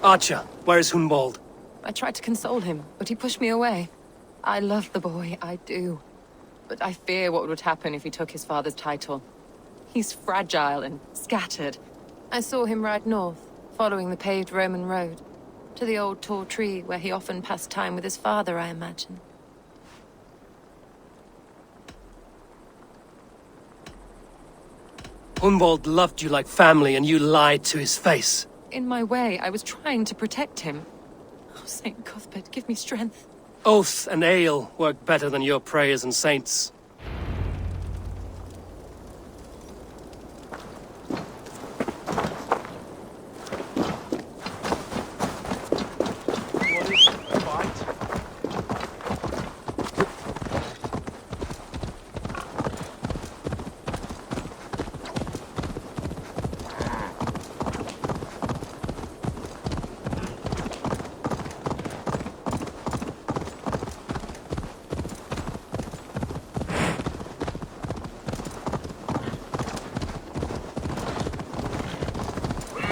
Archer, where is Hunwald? I tried to console him, but he pushed me away. I love the boy, I do. But I fear what would happen if he took his father's title. He's fragile and scattered. I saw him ride north, following the paved Roman road. To the old tall tree where he often passed time with his father, I imagine. Hunwald loved you like family and you lied to his face. In my way, I was trying to protect him. Oh, Saint Cuthbert, give me strength. Oath and ale work better than your prayers and saints.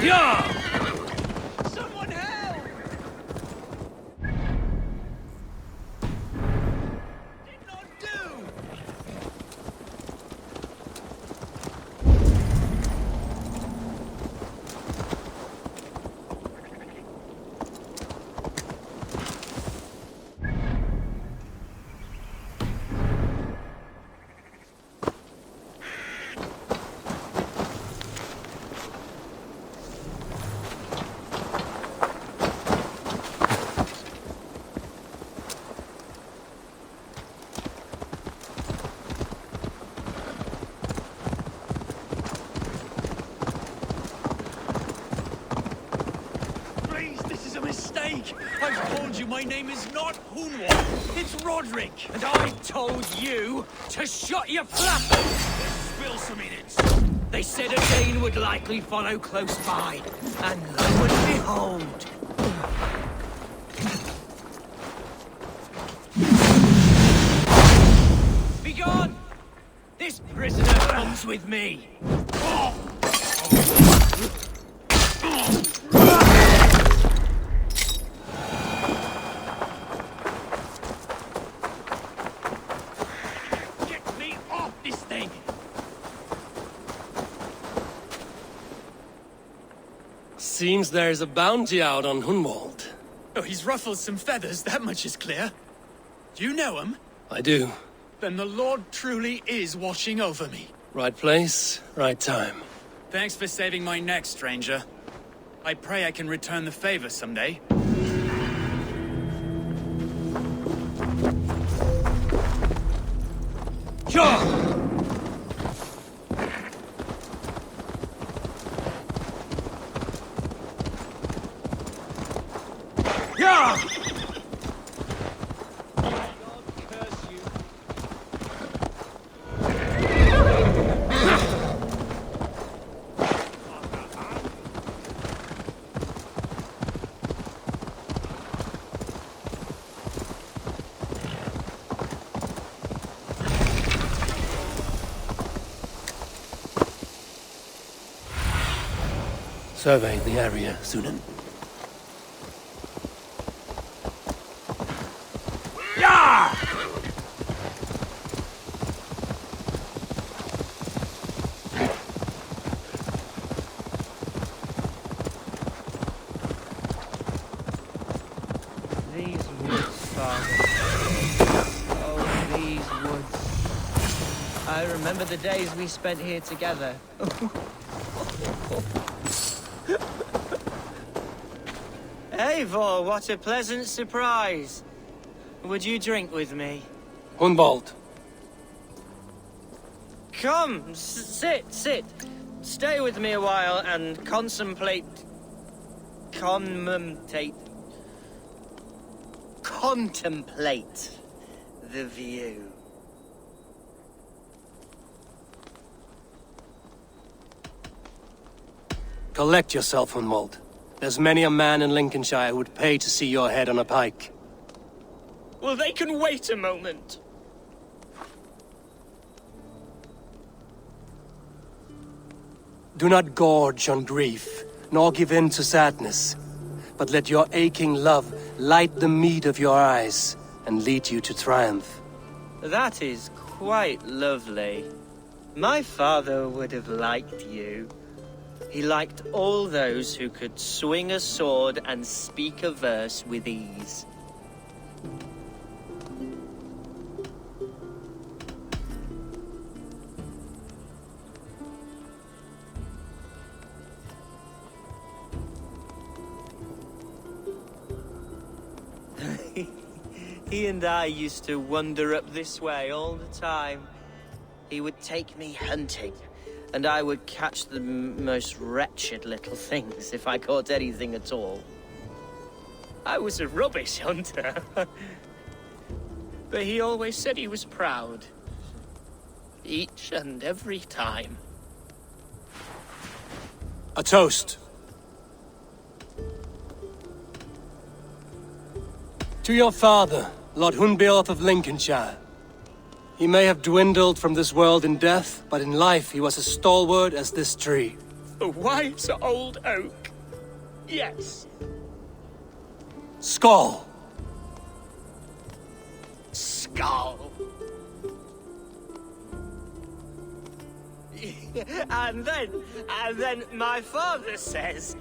Yeah! Someone help! Did not do! I've told you my name is not Hunwald, it's Roderick. And I told you to shut your flappers. Spill some in it. They said a Thegn would likely follow close by. And lo and behold. Begone! This prisoner comes with me. Seems there's a bounty out on Hunwald. Oh, he's ruffled some feathers, that much is clear. Do you know him? I do. Then the Lord truly is watching over me. Right place, right time. Thanks for saving my neck, stranger. I pray I can return the favor someday. Sure! Yeah! Survey the area, Sunan. These woods, Father. Oh, these woods. I remember the days we spent here together. Eivor, what a pleasant surprise. Would you drink with me? Hunwald. Come, sit. Stay with me a while and contemplate the view. Collect yourself, Hunwald. There's many a man in Lincolnshire who would pay to see your head on a pike. Well, they can wait a moment. Do not gorge on grief, nor give in to sadness. but let your aching love light the mead of your eyes and lead you to triumph. That is quite lovely. My father would have liked you. He liked all those who could swing a sword and speak a verse with ease. He and I used to wander up this way all the time. He would take me hunting, and I would catch the most wretched little things if I caught anything at all. I was a rubbish hunter. But he always said he was proud. Each and every time. A toast. To your father, Lord Hunbeorth of Lincolnshire. He may have dwindled from this world in death, but in life he was as stalwart as this tree. A wise old oak. Yes. Skull! Skull. And then my father says,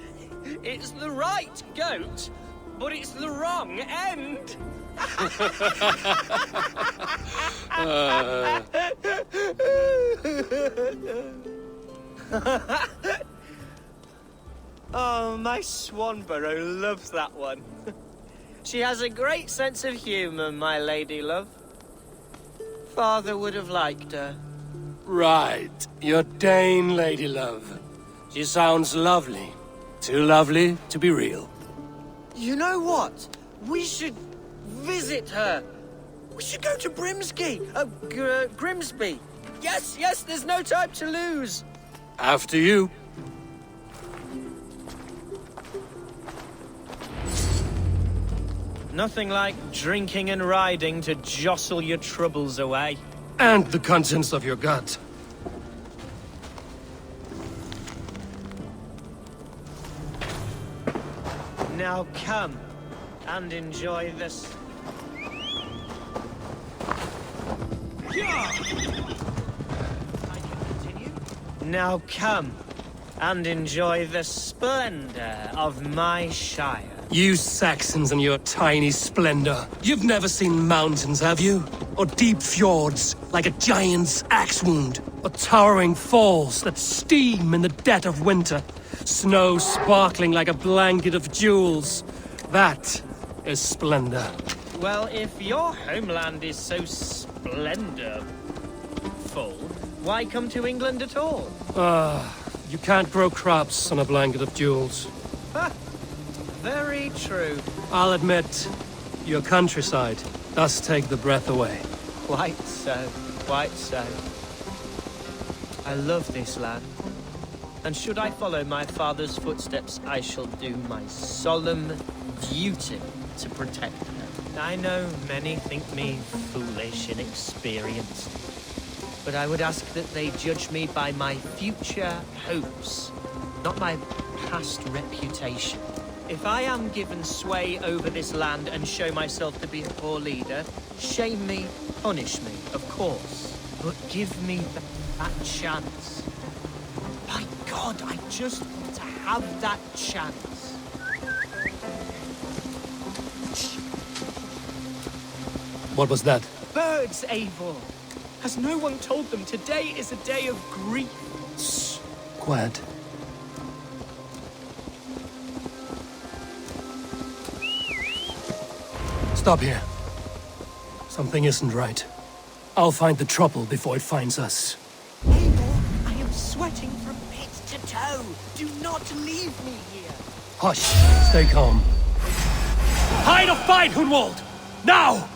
it's the right goat, but it's the wrong end. Oh, my Swanborough loves that one. She has a great sense of humor, my lady love. Father would have liked her. Right, your Dane lady love. She sounds lovely. Too lovely to be real. You know what? We should visit her. We should go to Grimsby. Yes, there's no time to lose. After you. Nothing like drinking and riding to jostle your troubles away. And the contents of your gut. Now come and enjoy this. I can continue. Now come and enjoy the splendor of my shire. You Saxons and your tiny splendor. You've never seen mountains, have you? Or deep fjords, like a giant's axe wound? Or towering falls that steam in the dead of winter? Snow sparkling like a blanket of jewels? That is splendor. Well, if your homeland is so splendorful, why come to England at all? You can't grow crops on a blanket of jewels. Very true. I'll admit, your countryside does take the breath away. Quite so, quite so. I love this land. And should I follow my father's footsteps, I shall do my solemn duty to protect her. I know many think me foolish and inexperienced, but I would ask that they judge me by my future hopes, not my past reputation. If I am given sway over this land and show myself to be a poor leader, shame me, punish me, of course, but give me that chance. By God, I just want to have that chance. What was that? Birds, Eivor! Has no one told them today is a day of grief? Shh. Quiet. Stop here. Something isn't right. I'll find the trouble before it finds us. Eivor, I am sweating from head to toe. Do not leave me here. Hush. Stay calm. Hide or fight, Hunwald! Now!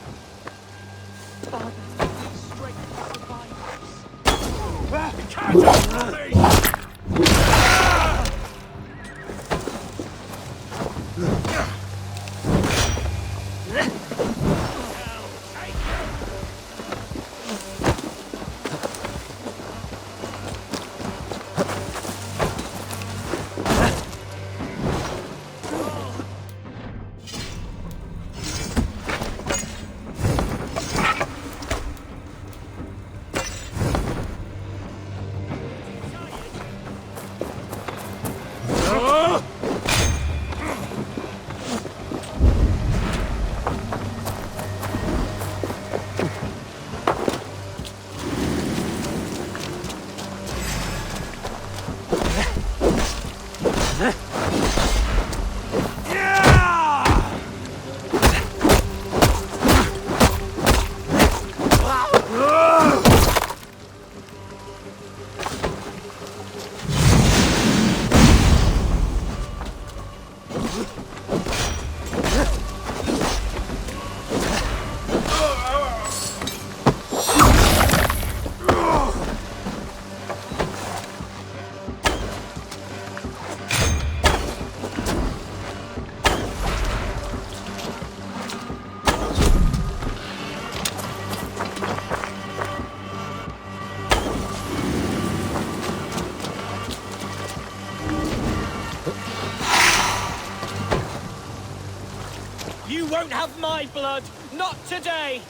You won't have my blood! Not today!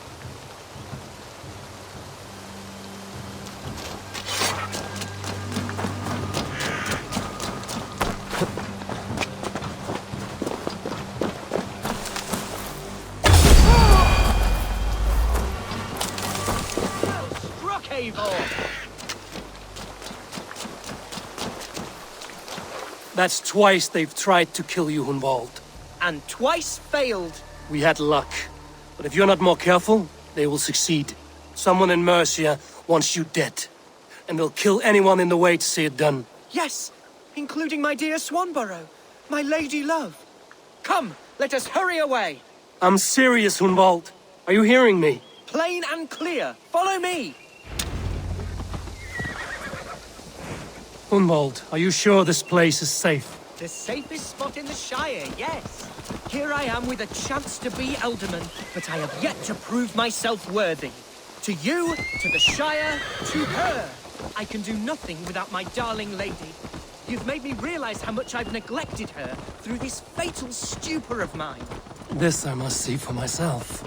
Well struck, Eivor! That's twice they've tried to kill you, Hunwald. And twice failed. We had luck. But if you're not more careful, they will succeed. Someone in Mercia wants you dead. And they'll kill anyone in the way to see it done. Yes, including my dear Swanborough, my lady love. Come, let us hurry away. I'm serious, Hunwald. Are you hearing me? Plain and clear. Follow me. Hunwald, are you sure this place is safe? The safest spot in the Shire, yes. Here I am with a chance to be Elderman, but I have yet to prove myself worthy. To you, to the Shire, to her. I can do nothing without my darling lady. You've made me realize how much I've neglected her through this fatal stupor of mine. This I must see for myself.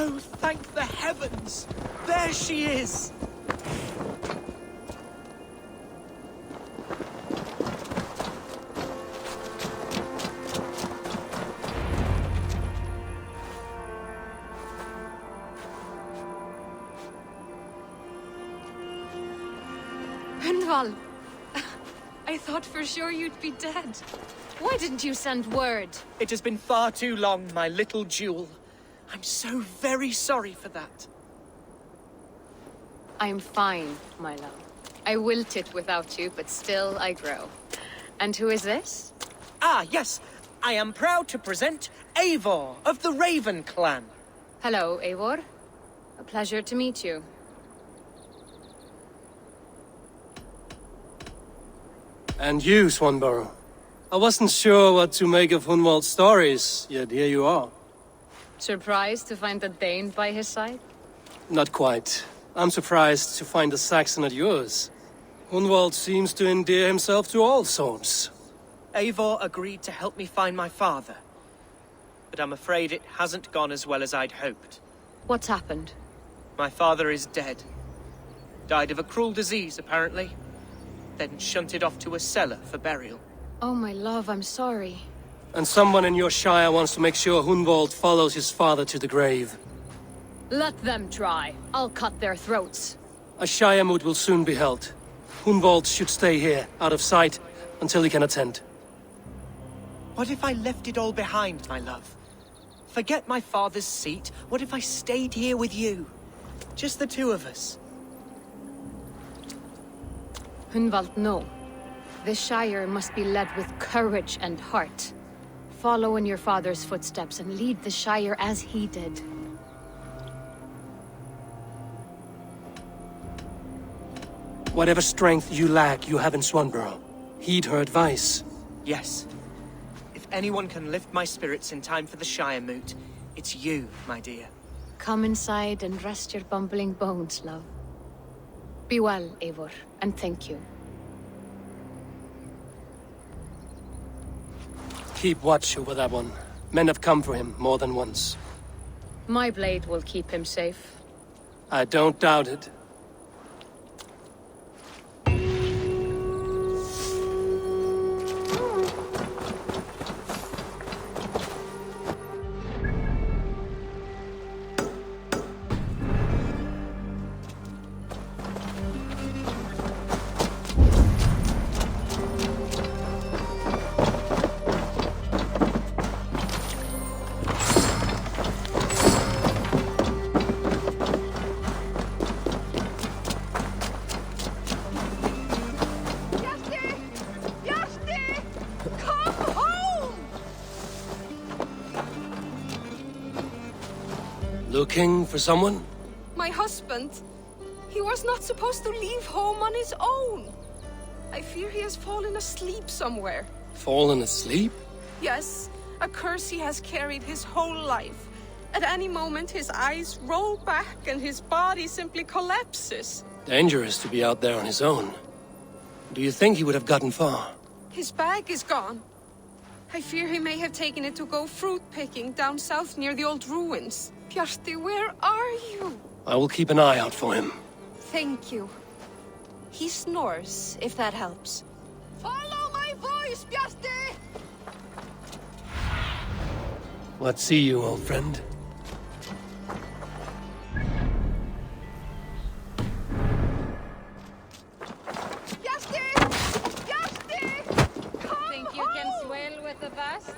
Oh, thank the heavens! There she is! Hunwald, I thought for sure you'd be dead. Why didn't you send word? It has been far too long, my little jewel. I'm so very sorry for that. I'm fine, my love. I wilted without you, but still I grow. And who is this? Ah, yes. I am proud to present Eivor of the Raven clan. Hello, Eivor. A pleasure to meet you. And you, Swanborough. I wasn't sure what to make of Hunwald's stories, yet here you are. Surprised to find the Thegn by his side? Not quite. I'm surprised to find a Saxon at yours. Hunwald seems to endear himself to all sorts. Eivor agreed to help me find my father. But I'm afraid it hasn't gone as well as I'd hoped. What's happened? My father is dead. Died of a cruel disease, apparently. Then shunted off to a cellar for burial. Oh, my love, I'm sorry. And someone in your shire wants to make sure Hunwald follows his father to the grave. Let them try. I'll cut their throats. A shire moot will soon be held. Hunwald should stay here, out of sight, until he can attend. What if I left it all behind, my love? Forget my father's seat. What if I stayed here with you? Just the two of us. Hunwald, no. The Shire must be led with courage and heart. Follow in your father's footsteps and lead the Shire as he did. Whatever strength you lack, you have in Swanborough. Heed her advice. Yes. If anyone can lift my spirits in time for the Shire moot, it's you, my dear. Come inside and rest your bumbling bones, love. Be well, Eivor, and thank you. Keep watch over that one. Men have come for him more than once. My blade will keep him safe. I don't doubt it. Looking for someone? My husband. He was not supposed to leave home on his own. I fear he has fallen asleep somewhere. Fallen asleep? Yes, a curse he has carried his whole life. At any moment, his eyes roll back and his body simply collapses. Dangerous to be out there on his own. Do you think he would have gotten far? His bag is gone. I fear he may have taken it to go fruit picking down south near the old ruins. Bjarti, where are you? I will keep an eye out for him. Thank you. He snores, if that helps. Follow my voice, Bjarti! What see you, old friend? Bjarti! Bjarti! Come Think you can swell with the best?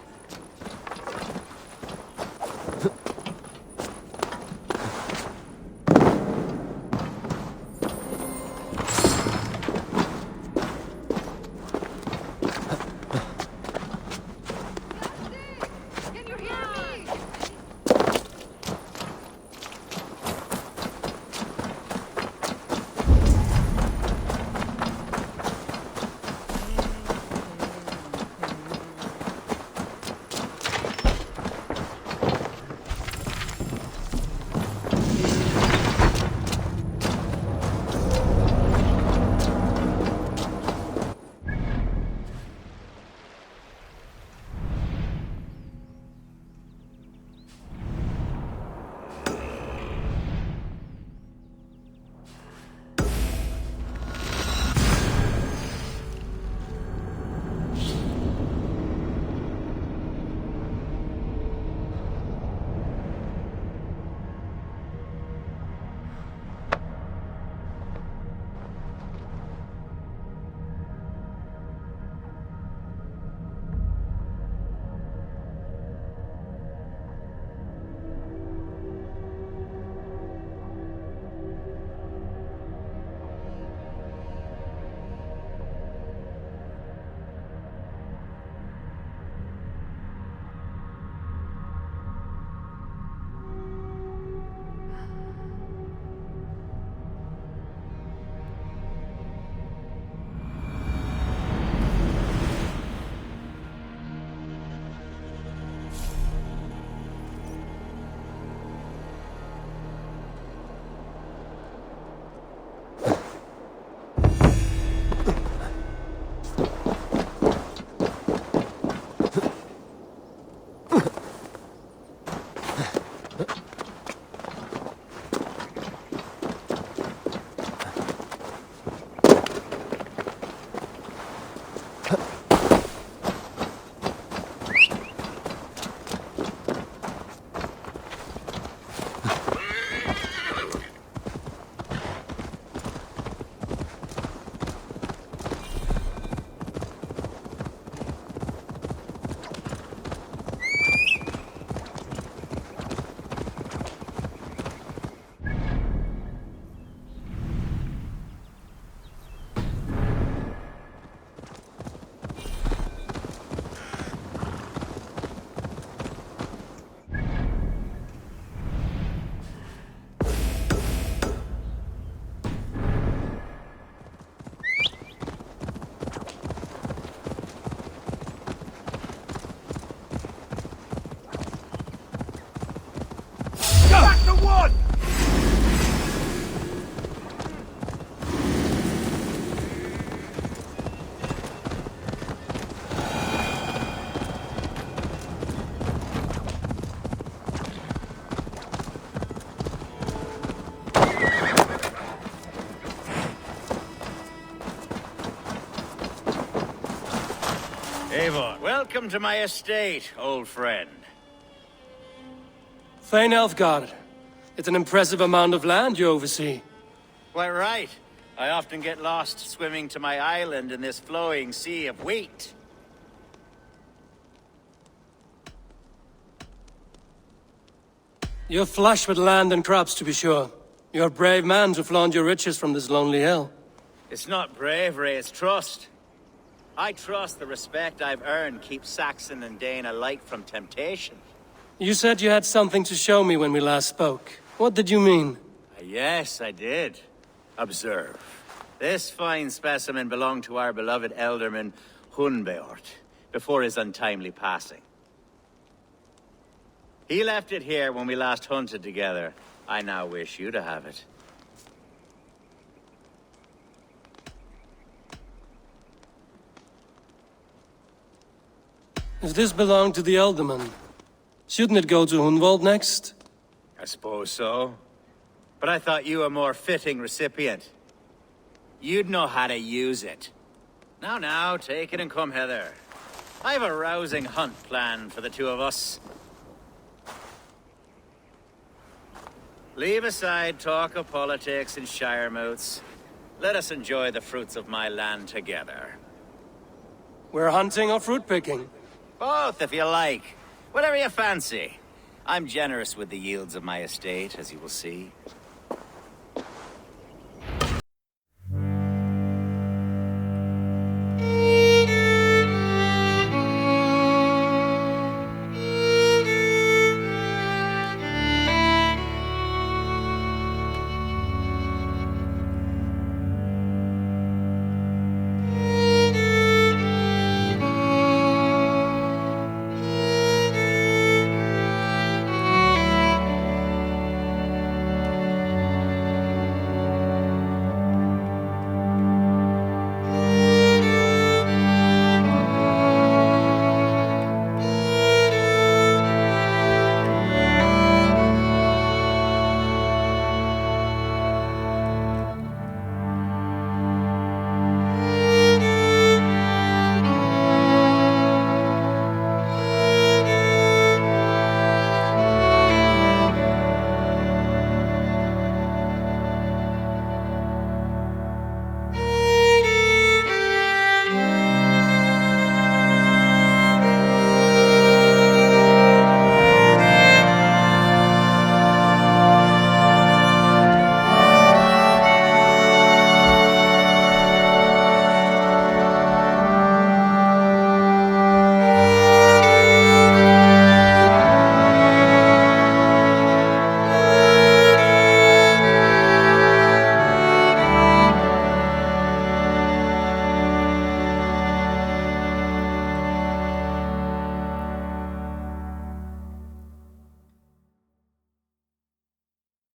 Can you hear me? Welcome to my estate, old friend. Thegn Elfgard. It's an impressive amount of land you oversee. Quite right. I often get lost swimming to my island in this flowing sea of wheat. You're flush with land and crops, to be sure. You're a brave man to flaunt your riches from this lonely hill. It's not bravery, it's trust. I trust the respect I've earned keeps Saxon and Dane alike from temptation. You said you had something to show me when we last spoke. What did you mean? Yes, I did. Observe. This fine specimen belonged to our beloved elderman, Hunbeort, before his untimely passing. He left it here when we last hunted together. I now wish you to have it. If this belonged to the Elderman, shouldn't it go to Hunwald next? I suppose so. But I thought you a more fitting recipient. You'd know how to use it. Now, take it and come hither. I have a rousing hunt planned for the two of us. Leave aside talk of politics and shire moots. Let us enjoy the fruits of my land together. We're hunting or fruit picking? Both, if you like. Whatever you fancy. I'm generous with the yields of my estate, as you will see.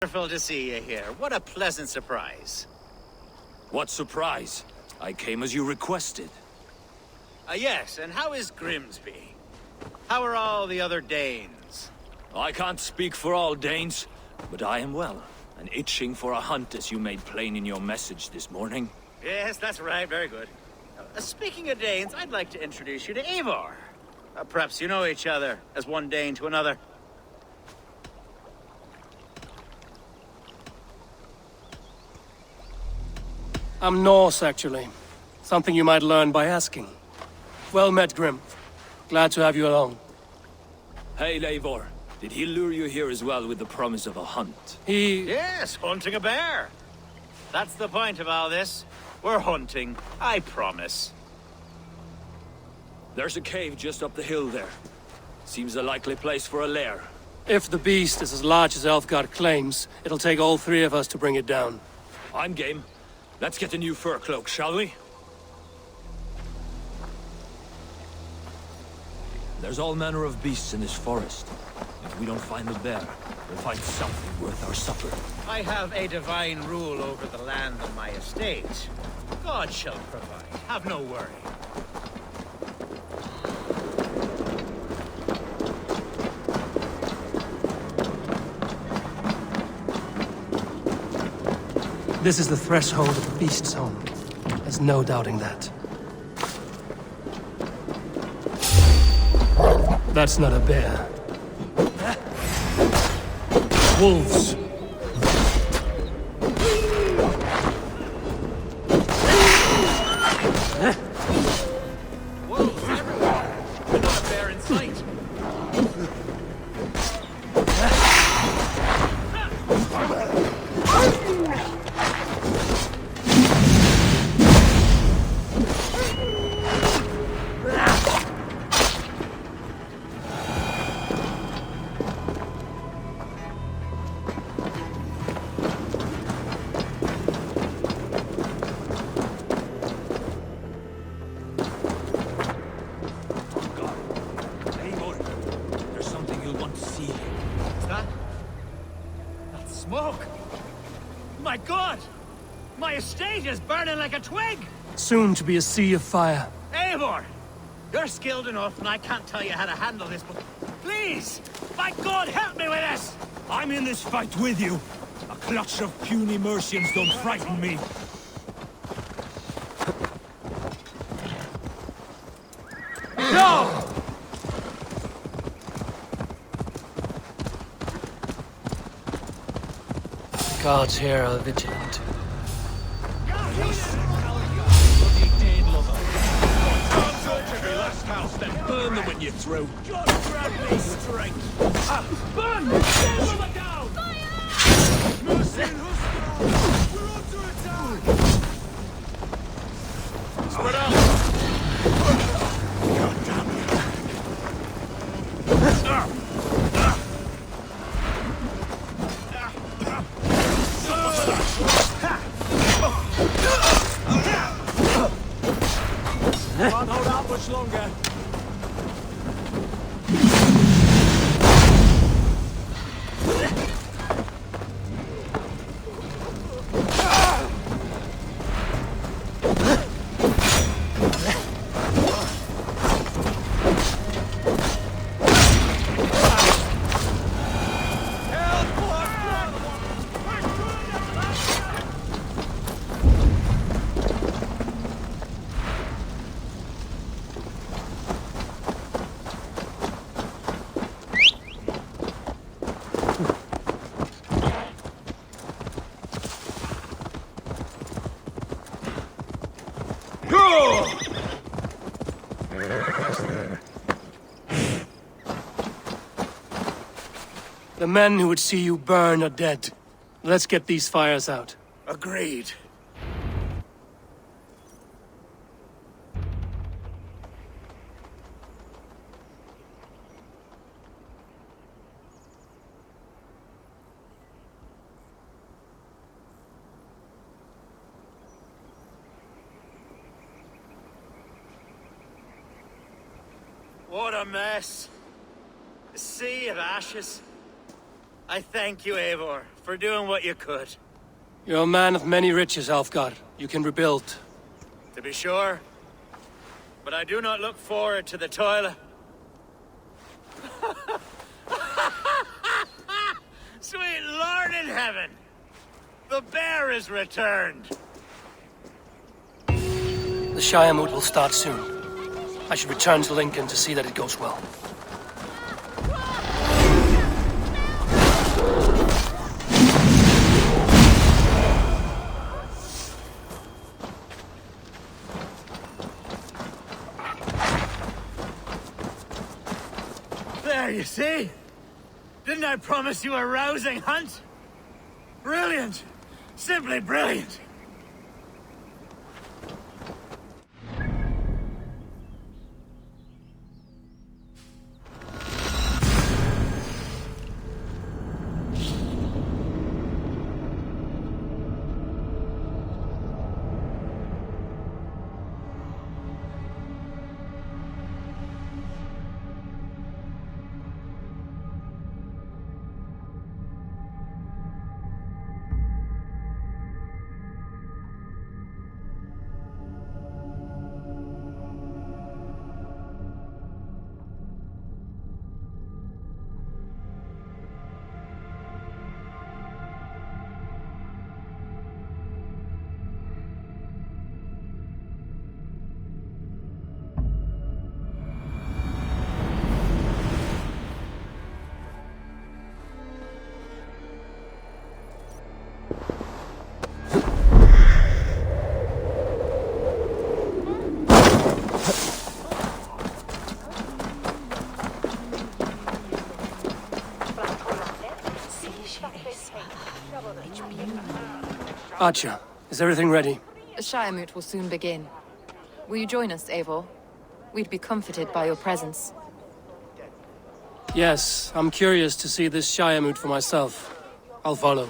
Wonderful to see you here. What a pleasant surprise. What surprise? I came as you requested. Yes, and how is Grimsby? How are all the other Danes? I can't speak for all Danes, but I am well, and itching for a hunt as you made plain in your message this morning. Yes, that's right. Very good. Speaking of Danes, I'd like to introduce you to Eivor. Perhaps you know each other, as one Dane to another. I'm Norse, actually. Something you might learn by asking. Well met, Grim. Glad to have you along. Hey, Eivor. Did he lure you here as well with the promise of a hunt? Yes, hunting a bear. That's the point of all this. We're hunting, I promise. There's a cave just up the hill there. Seems a likely place for a lair. If the beast is as large as Elfgard claims, it'll take all three of us to bring it down. I'm game. Let's get a new fur cloak, shall we? There's all manner of beasts in this forest. If we don't find the bear, we'll find something worth our supper. I have a divine rule over the land on my estate. God shall provide. Have no worry. This is the threshold of the beast's home. There's no doubting that. That's not a bear. Wolves. Wolves everywhere. There's not a bear in sight. Eivor, there's something you'll want to see. What's that? That's smoke! My God! My estate is burning like a twig! Soon to be a sea of fire. Eivor! You're skilled enough, and I can't tell you how to handle this, but please! My God, help me with this! I'm in this fight with you. A clutch of puny Mercians don't frighten me. No! The gods here are vigilant. Burn them when you're through. God grant me strength. Burn! Burn them down! Mercy! We're under attack! Spread out! God damn it! Can't hold out much longer. The men who would see you burn are dead. Let's get these fires out. Agreed. What a mess. A sea of ashes. I thank you, Eivor, for doing what you could. You're a man of many riches, Alfgard. You can rebuild. To be sure. But I do not look forward to the toil. Sweet Lord in heaven! The bear is returned! The Shire moot will start soon. I should return to Lincoln to see that it goes well. There, you see? Didn't I promise you a rousing hunt? Brilliant! Simply brilliant! Archer, is everything ready? The Shire Moot will soon begin. Will you join us, Eivor? We'd be comforted by your presence. Yes, I'm curious to see this Shire Moot for myself. I'll follow.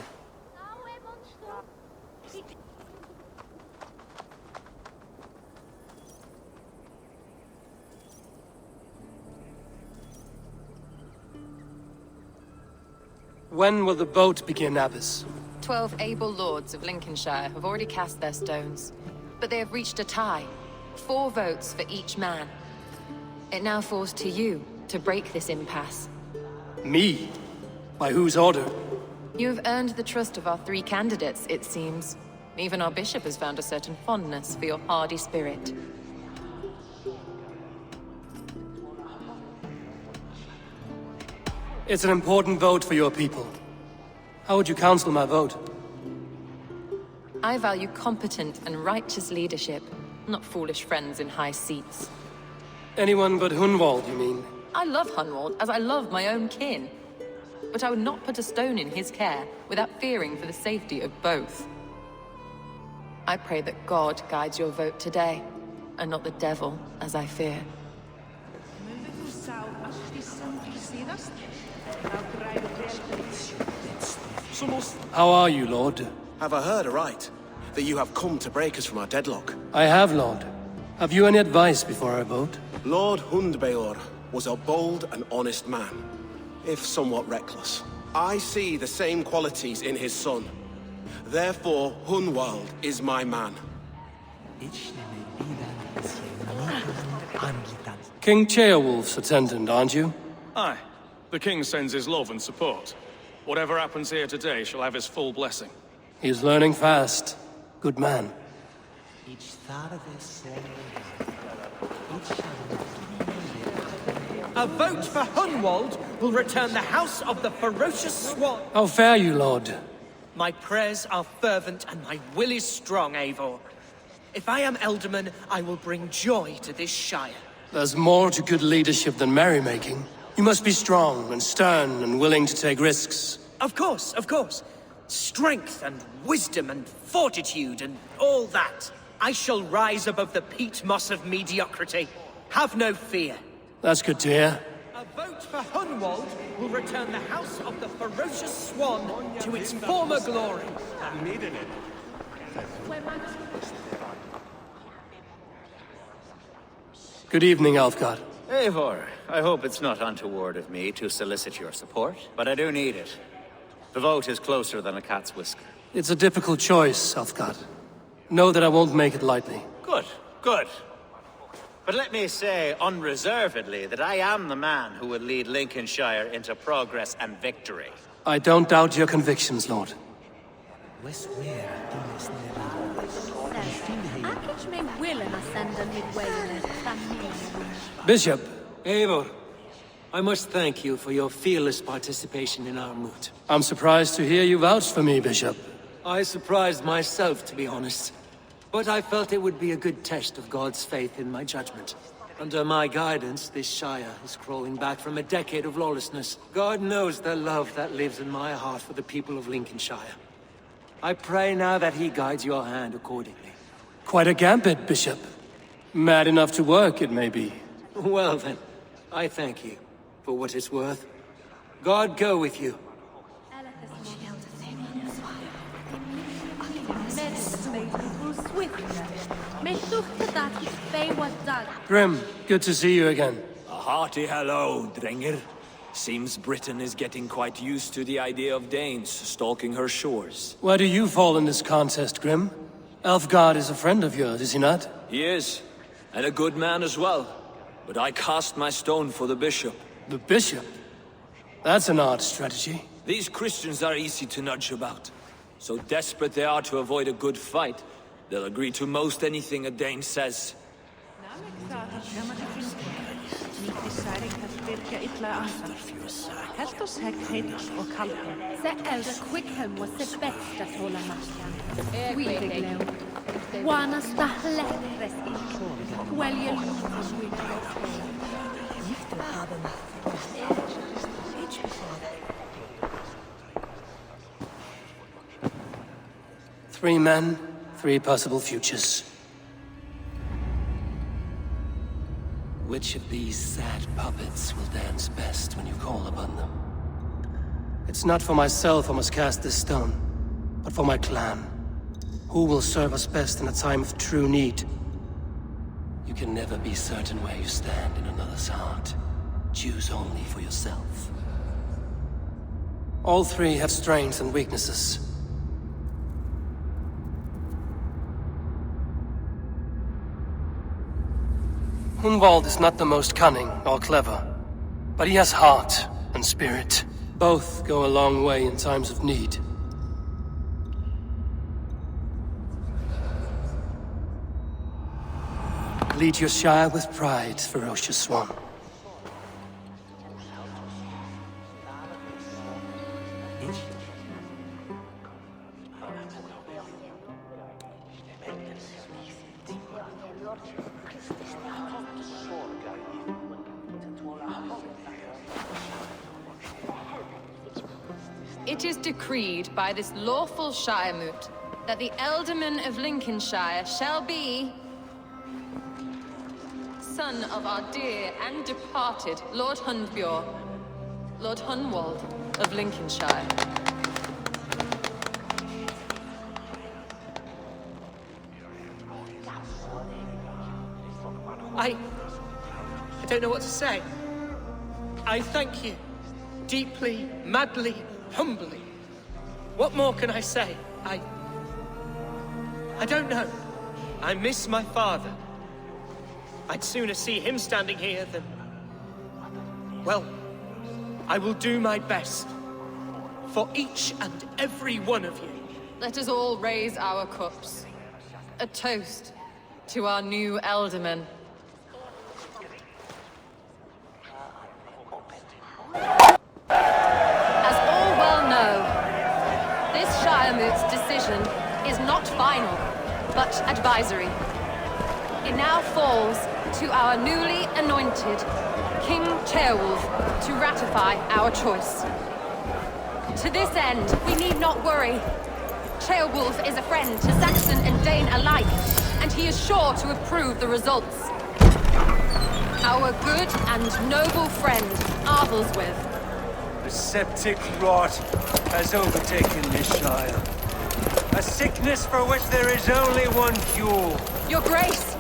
When will the boat begin, Abbess? 12 able lords of Lincolnshire have already cast their stones, but they have reached a tie. 4 votes for each man. It now falls to you to break this impasse. Me? By whose order? You have earned the trust of our 3 candidates, it seems. Even our bishop has found a certain fondness for your hardy spirit. It's an important vote for your people. How would you counsel my vote? I value competent and righteous leadership, not foolish friends in high seats. Anyone but Hunwald, you mean? I love Hunwald as I love my own kin. But I would not put a stone in his care without fearing for the safety of both. I pray that God guides your vote today, and not the devil, as I fear. How are you, Lord? Have I heard aright? That you have come to break us from our deadlock? I have, Lord. Have you any advice before I vote? Lord Hundbeor was a bold and honest man, if somewhat reckless. I see the same qualities in his son. Therefore, Hunwald is my man. King Ceolwulf's attendant, aren't you? Aye. The king sends his love and support. Whatever happens here today shall have his full blessing. He's learning fast. Good man. A vote for Hunwald will return the house of the Ferocious Swan. How fare you, Lord? My prayers are fervent and my will is strong, Eivor. If I am Elderman, I will bring joy to this Shire. There's more to good leadership than merrymaking. You must be strong and stern and willing to take risks. Of course, of course. Strength and wisdom and fortitude and all that. I shall rise above the peat moss of mediocrity. Have no fear. That's good to hear. A vote for Hunwald will return the house of the Ferocious Swan to its former glory. Good evening, Alfgard. Eivor, I hope it's not untoward of me to solicit your support, but I do need it. The vote is closer than a cat's whisker. It's a difficult choice, Alfgard. Know that I won't make it lightly. Good, good. But let me say unreservedly that I am the man who will lead Lincolnshire into progress and victory. I don't doubt your convictions, Lord. Bishop. Eivor, I must thank you for your fearless participation in our moot. I'm surprised to hear you vouch for me, Bishop. I surprised myself, to be honest. But I felt it would be a good test of God's faith in my judgment. Under my guidance, this Shire is crawling back from a decade of lawlessness. God knows the love that lives in my heart for the people of Lincolnshire. I pray now that he guides your hand accordingly. Quite a gambit, Bishop. Mad enough to work, it may be. Well then, I thank you, for what it's worth. God go with you. Grim, good to see you again. A hearty hello, Drenger. Seems Britain is getting quite used to the idea of Danes stalking her shores. Where do you fall in this contest, Grim? Alfgard is a friend of yours, is he not? He is, and a good man as well. But I cast my stone for the bishop. The bishop? That's an odd strategy. These Christians are easy to nudge about. So desperate they are to avoid a good fight, they'll agree to most anything a Dane says. 3 men, 3 possible futures. Which of these sad puppets will dance best when you call upon them? It's not for myself I must cast this stone, but for my clan. Who will serve us best in a time of true need? You can never be certain where you stand in another's heart. Choose only for yourself. All 3 have strengths and weaknesses. Hunwald is not the most cunning or clever, but he has heart and spirit. Both go a long way in times of need. Lead your Shire with pride, Ferocious Swan. It is decreed by this lawful Shiremoot that the Ealdorman of Lincolnshire shall be son of our dear and departed Lord Hundbjorn, Lord Hunwald of Lincolnshire. I don't know what to say. I thank you. Deeply, madly, humbly. What more can I say? I don't know. I miss my father. I'd sooner see him standing here than... Well, I will do my best. For each and every one of you. Let us all raise our cups. A toast to our new Ealdorman. As all well know, this Shiremoot's decision is not final, but advisory. It now falls to our newly anointed King Ceolwulf to ratify our choice. To this end, we need not worry. Ceolwulf is a friend to Saxon and Dane alike, and he is sure to approve the results. Our good and noble friend, Arthelswith. A septic rot has overtaken this Shire. A sickness for which there is only one cure. Your Grace!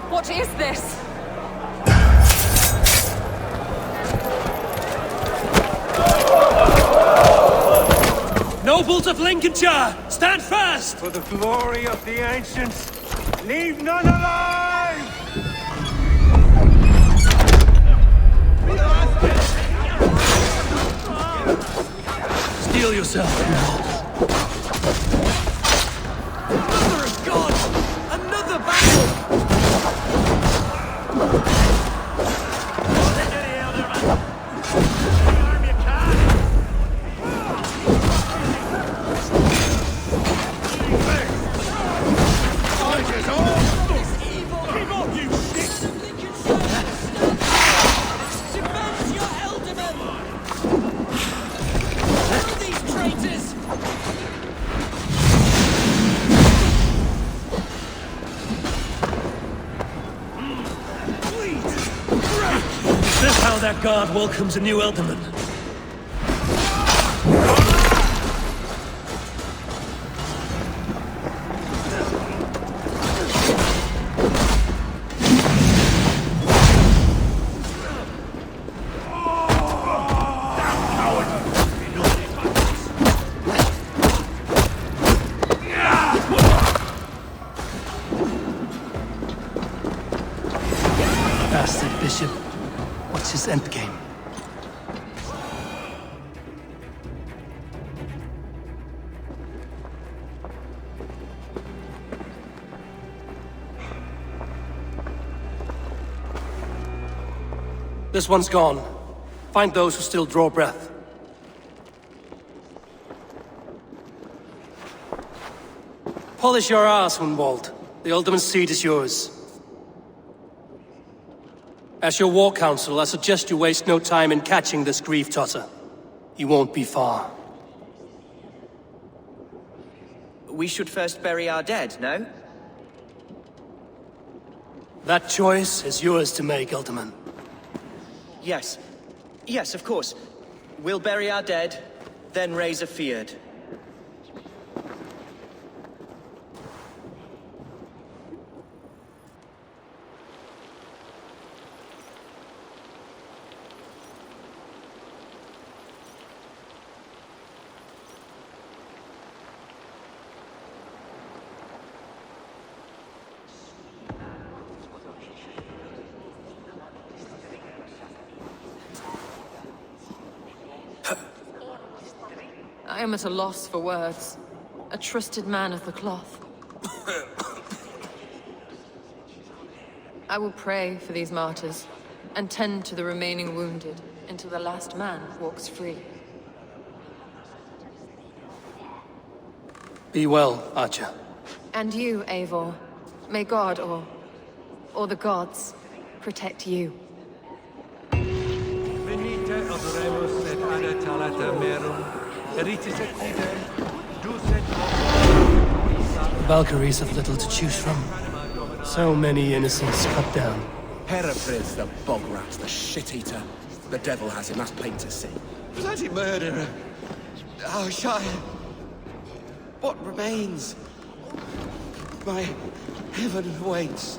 What is this? Nobles of Lincolnshire, stand fast! For the glory of the ancients, leave none alive! Steel yourself, Mother of God! Another battle! That guard welcomes a new Ealdorman. Bastard Bishop. What's his endgame? This one's gone. Find those who still draw breath. Polish your ass, Hunwald. The Ealdorman's seat is yours. As your war council, I suggest you waste no time in catching this grief-tosser. He won't be far. We should first bury our dead, no? That choice is yours to make, Ultiman. Yes. Yes, of course. We'll bury our dead, then raise a feared. I am at a loss for words. A trusted man of the cloth. I will pray for these martyrs, and tend to the remaining wounded, until the last man walks free. Be well, Archer. And you, Eivor. May God, or the gods, protect you. The Valkyries have little to choose from. So many innocents cut down. Hereford's the bog rat, the shit-eater. The devil has him, that's plain to see. Bloody murderer! Oh, Shire! What remains? My heaven waits.